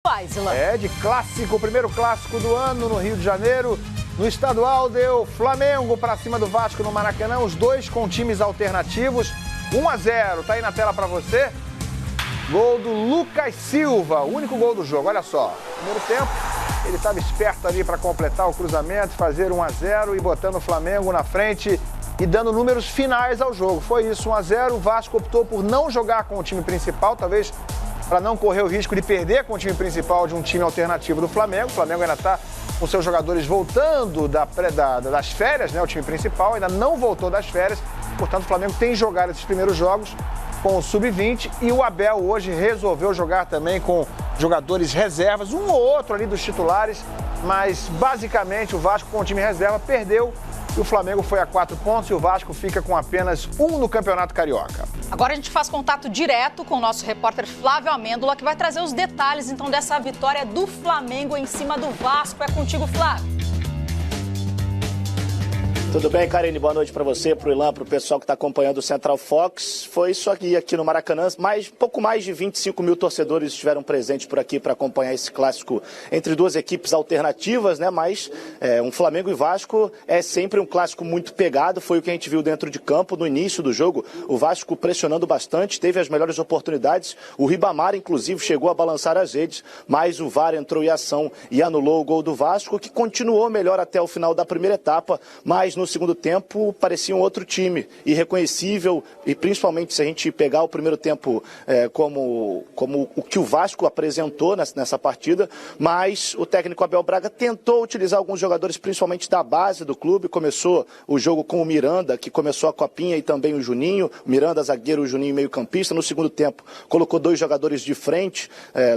É, de clássico, o primeiro clássico do ano no Rio de Janeiro. No estadual deu Flamengo para cima do Vasco no Maracanã, os dois com times alternativos. 1-0, tá aí na tela para você. Gol do Lucas Silva, o único gol do jogo, olha só. Primeiro tempo, ele estava esperto ali para completar o cruzamento, fazer 1-0 e botando o Flamengo na frente e dando números finais ao jogo. Foi isso, 1-0, o Vasco optou por não jogar com o time principal, talvez para não correr o risco de perder com o time principal de um time alternativo do Flamengo. O Flamengo ainda está com seus jogadores voltando das férias, né? O time principal ainda não voltou das férias, portanto o Flamengo tem jogado esses primeiros jogos com o Sub-20 e o Abel hoje resolveu jogar também com jogadores reservas, um ou outro ali dos titulares, mas basicamente o Vasco com o time reserva perdeu e o Flamengo foi a 4 pontos e o Vasco fica com apenas 1 no Campeonato Carioca. Agora a gente faz contato direto com o nosso repórter Flávio Amêndola, que vai trazer os detalhes então dessa vitória do Flamengo em cima do Vasco. É contigo, Flávio. Tudo bem, Karine? Boa noite para você, para o Ilan, para o pessoal que está acompanhando o Central Fox. Foi isso aqui no Maracanã, pouco mais de 25 mil torcedores estiveram presentes por aqui para acompanhar esse clássico entre duas equipes alternativas, né? Mas um Flamengo e Vasco é sempre um clássico muito pegado, foi o que a gente viu dentro de campo no início do jogo. O Vasco pressionando bastante, teve as melhores oportunidades, o Ribamar inclusive chegou a balançar as redes, mas o VAR entrou em ação e anulou o gol do Vasco, que continuou melhor até o final da primeira etapa, mas no segundo tempo parecia um outro time, irreconhecível, e principalmente se a gente pegar o primeiro tempo como o que o Vasco apresentou nessa partida, mas o técnico Abel Braga tentou utilizar alguns jogadores, principalmente da base do clube. Começou o jogo com o Miranda, que começou a copinha, e também o Juninho, Miranda zagueiro, o Juninho meio campista. No segundo tempo colocou dois jogadores de frente,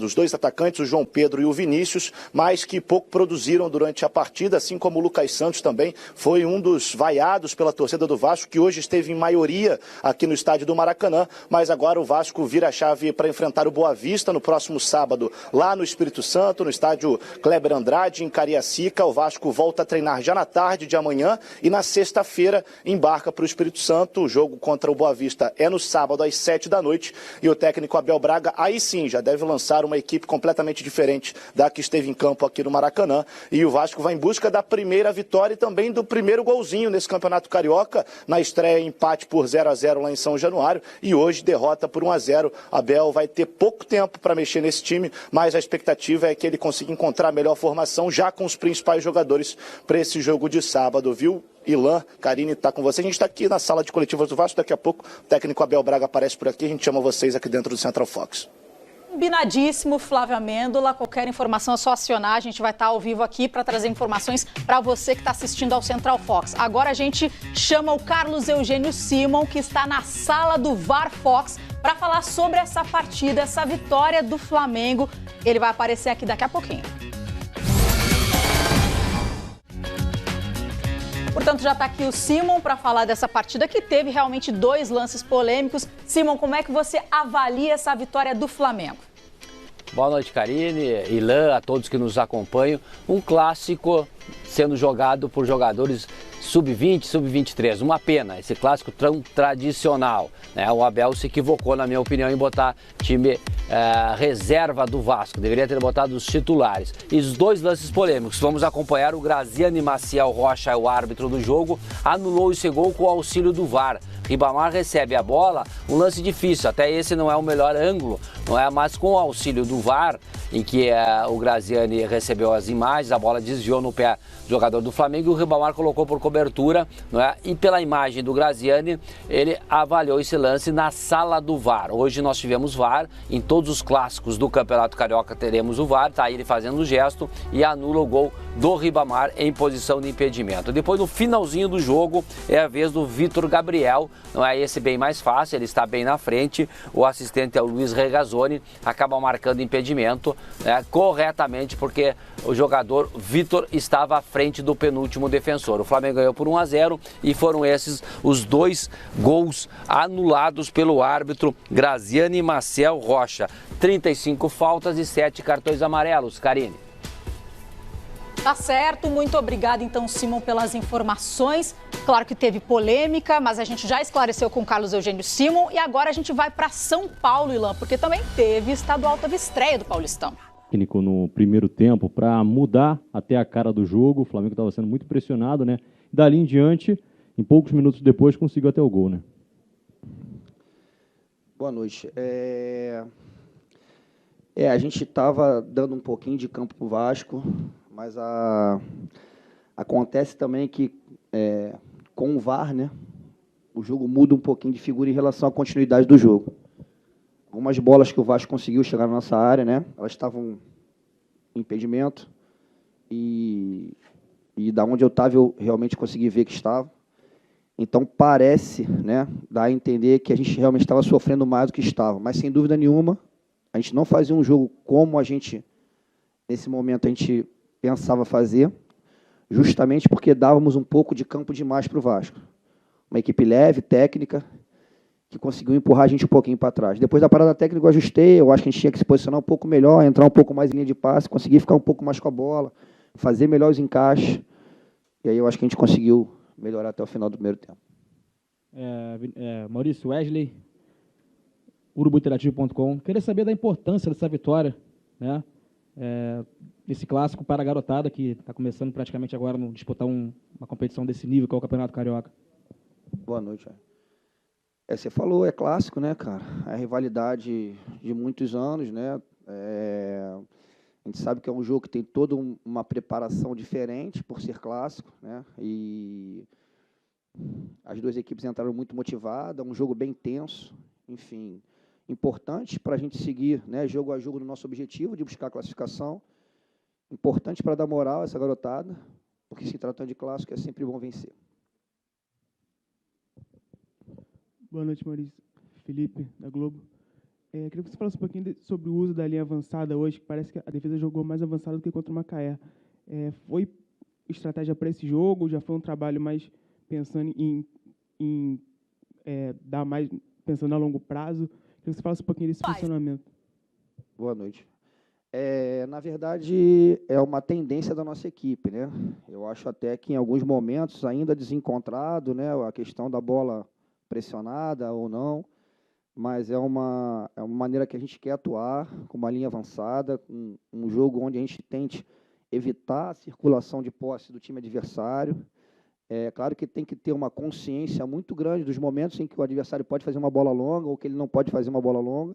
dos dois atacantes, o João Pedro e o Vinícius, mas que pouco produziram durante a partida, assim como o Lucas Santos também foi um dos vaiados pela torcida do Vasco, que hoje esteve em maioria aqui no estádio do Maracanã, mas agora o Vasco vira a chave para enfrentar o Boa Vista no próximo sábado, lá no Espírito Santo, no estádio Kleber Andrade, em Cariacica. O Vasco volta a treinar já na tarde de amanhã e na sexta-feira embarca para o Espírito Santo. O jogo contra o Boa Vista é no sábado às 7 da noite e o técnico Abel Braga aí sim já deve lançar uma equipe completamente diferente da que esteve em campo aqui no Maracanã, e o Vasco vai em busca da primeira vitória e também do primeiro golzinho nesse Campeonato Carioca. Na estreia, empate por 0-0 lá em São Januário, e hoje derrota por 1-0. Abel vai ter pouco tempo para mexer nesse time, mas a expectativa é que ele consiga encontrar a melhor formação já com os principais jogadores para esse jogo de sábado, viu? Ilan, Karine, está com você. A gente está aqui na sala de coletivas do Vasco. Daqui a pouco o técnico Abel Braga aparece por aqui. A gente chama vocês aqui dentro do Central Fox. Combinadíssimo, Flávio Amêndola. Qualquer informação é só acionar. A gente vai estar ao vivo aqui para trazer informações para você que está assistindo ao Central Fox. Agora a gente chama o Carlos Eugênio Simon, que está na sala do VAR Fox, para falar sobre essa partida, essa vitória do Flamengo. Ele vai aparecer aqui daqui a pouquinho. Portanto, já está aqui o Simon para falar dessa partida que teve realmente 2 lances polêmicos. Simon, como é que você avalia essa vitória do Flamengo? Boa noite, Karine, Ilan, a todos que nos acompanham. Um clássico sendo jogado por jogadores sub-20, sub-23. Uma pena, esse clássico tão tradicional, né? O Abel se equivocou, na minha opinião, em botar time reserva do Vasco. Deveria ter botado os titulares. E os 2 lances polêmicos. Vamos acompanhar. O Graziani Maciel Rocha, o árbitro do jogo, anulou esse gol com o auxílio do VAR. Ribamar recebe a bola, um lance difícil, até esse não é o melhor ângulo, não é? Mas com o auxílio do VAR, em que o Graziani recebeu as imagens, a bola desviou no pé do jogador do Flamengo e o Ribamar colocou por cobertura, não é? E pela imagem do Graziani, ele avaliou esse lance na sala do VAR. Hoje nós tivemos VAR, em todos os clássicos do Campeonato Carioca teremos o VAR, tá aí ele fazendo o gesto e anula o gol do Ribamar em posição de impedimento. Depois, no finalzinho do jogo, é a vez do Vitor Gabriel, não é esse bem mais fácil, ele está bem na frente, o assistente é o Luiz Regazzoni, acaba marcando impedimento, né, corretamente, porque o jogador Vitor estava à frente do penúltimo defensor. O Flamengo ganhou por 1-0 e foram esses os 2 gols anulados pelo árbitro Graziani Maciel Rocha. 35 faltas e 7 cartões amarelos, Karine. Tá certo, muito obrigada então, Simon, pelas informações. Claro que teve polêmica, mas a gente já esclareceu com o Carlos Eugênio Simon e agora a gente vai para São Paulo, Ilan, porque também teve estadual, teve estreia do Paulistão. técnico no primeiro tempo para mudar até a cara do jogo? O Flamengo estava sendo muito pressionado, né? Dali em diante, em poucos minutos depois, conseguiu até o gol, né? Boa noite. A gente estava dando um pouquinho de campo para o Vasco, mas acontece também que com o VAR, né, o jogo muda um pouquinho de figura em relação à continuidade do jogo. Algumas bolas que o Vasco conseguiu chegar na nossa área, né, elas estavam em impedimento, e da onde eu estava eu realmente consegui ver que estava. Então parece, né, dar a entender que a gente realmente estava sofrendo mais do que estava, mas sem dúvida nenhuma, a gente não fazia um jogo como a gente, nesse momento, a gente pensava fazer, justamente porque dávamos um pouco de campo demais para o Vasco. Uma equipe leve, técnica, que conseguiu empurrar a gente um pouquinho para trás. Depois da parada técnica eu ajustei, eu acho que a gente tinha que se posicionar um pouco melhor, entrar um pouco mais em linha de passe, conseguir ficar um pouco mais com a bola, fazer melhor os encaixes, e aí eu acho que a gente conseguiu melhorar até o final do primeiro tempo. Maurício, Wesley, urubuinterativo.com. Queria saber da importância dessa vitória, né? Esse clássico para a garotada que está começando praticamente agora a disputar uma competição desse nível, que é o Campeonato Carioca. Boa noite. Você falou, é clássico, né, cara? É a rivalidade de muitos anos, né? A gente sabe que é um jogo que tem toda uma preparação diferente por ser clássico, né? E as duas equipes entraram muito motivadas, um jogo bem tenso, enfim, importante para a gente seguir, né, jogo a jogo no nosso objetivo de buscar a classificação, importante para dar moral a essa garotada, porque se tratando de clássico é sempre bom vencer. Boa noite, Maurício. Felipe, da Globo. Queria que você falasse um pouquinho sobre o uso da linha avançada hoje, que parece que a defesa jogou mais avançada do que contra o Macaé. Foi estratégia para esse jogo? Já foi um trabalho mais pensando em dar mais, pensando a longo prazo? Queria que você falasse um pouquinho desse funcionamento. Boa noite. Na verdade, é uma tendência da nossa equipe, né? Eu acho até que em alguns momentos ainda desencontrado, né, a questão da bola pressionada ou não, mas é uma maneira que a gente quer atuar, com uma linha avançada, com um jogo onde a gente tente evitar a circulação de posse do time adversário. É claro que tem que ter uma consciência muito grande dos momentos em que o adversário pode fazer uma bola longa ou que ele não pode fazer uma bola longa,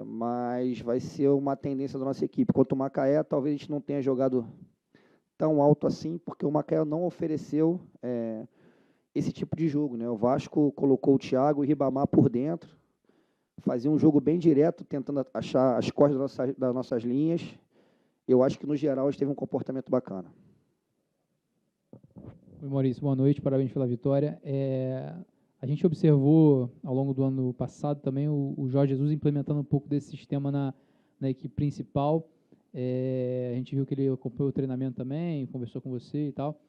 mas vai ser uma tendência da nossa equipe. Quanto o Macaé, talvez a gente não tenha jogado tão alto assim, porque o Macaé não ofereceu esse tipo de jogo, né? O Vasco colocou o Thiago e o Ribamar por dentro, fazia um jogo bem direto, tentando achar as costas das nossas linhas. Eu acho que, no geral, a gente teve um comportamento bacana. Oi, Maurício, boa noite, parabéns pela vitória. A gente observou, ao longo do ano passado, também o Jorge Jesus implementando um pouco desse sistema na equipe principal. A gente viu que ele acompanhou o treinamento também, conversou com você e tal.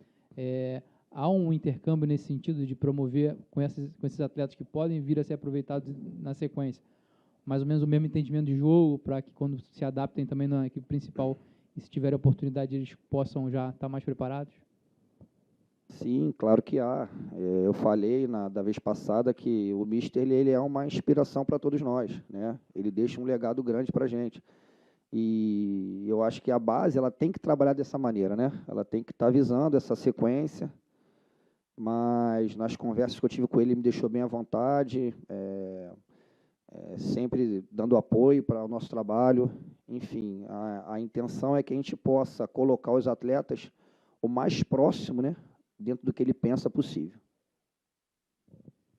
Há um intercâmbio nesse sentido de promover com esses atletas que podem vir a ser aproveitados na sequência, mais ou menos o mesmo entendimento de jogo, para que quando se adaptem também na equipe principal e se tiverem oportunidade eles possam já estar mais preparados? Sim, claro que há. Eu falei da vez passada que o Mister ele é uma inspiração para todos nós, né? Ele deixa um legado grande para a gente. E eu acho que a base ela tem que trabalhar dessa maneira, né? Ela tem que estar visando essa sequência, mas nas conversas que eu tive com ele me deixou bem à vontade, sempre dando apoio para o nosso trabalho. Enfim, a intenção é que a gente possa colocar os atletas o mais próximo, né, dentro do que ele pensa possível.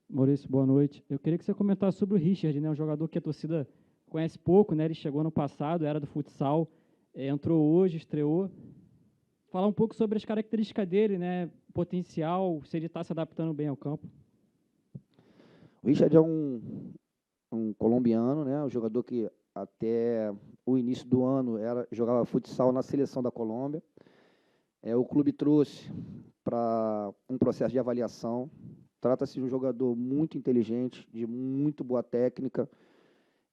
Maurício, boa noite. Eu queria que você comentasse sobre o Richard, né, um jogador que a torcida conhece pouco, né, ele chegou no passado, era do futsal, entrou hoje, estreou. Falar um pouco sobre as características dele, né, potencial, se ele está se adaptando bem ao campo. O Richard é um colombiano, né, um jogador que até o início do ano jogava futsal na seleção da Colômbia. O clube trouxe para um processo de avaliação. Trata-se de um jogador muito inteligente, de muito boa técnica.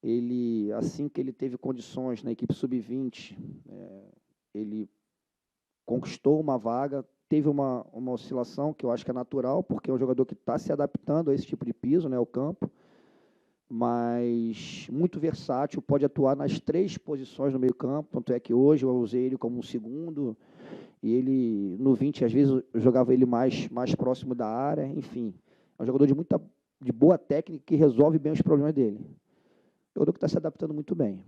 Ele, assim que ele teve condições na equipe sub-20, ele conquistou uma vaga, teve uma oscilação que eu acho que é natural, porque é um jogador que está se adaptando a esse tipo de piso, né, ao campo. mas muito versátil, pode atuar nas 3 posições no meio campo, tanto é que hoje eu usei ele como um segundo, e ele, no 20, às vezes, eu jogava ele mais próximo da área, enfim. É um jogador de boa técnica que resolve bem os problemas dele. É um jogador que está se adaptando muito bem.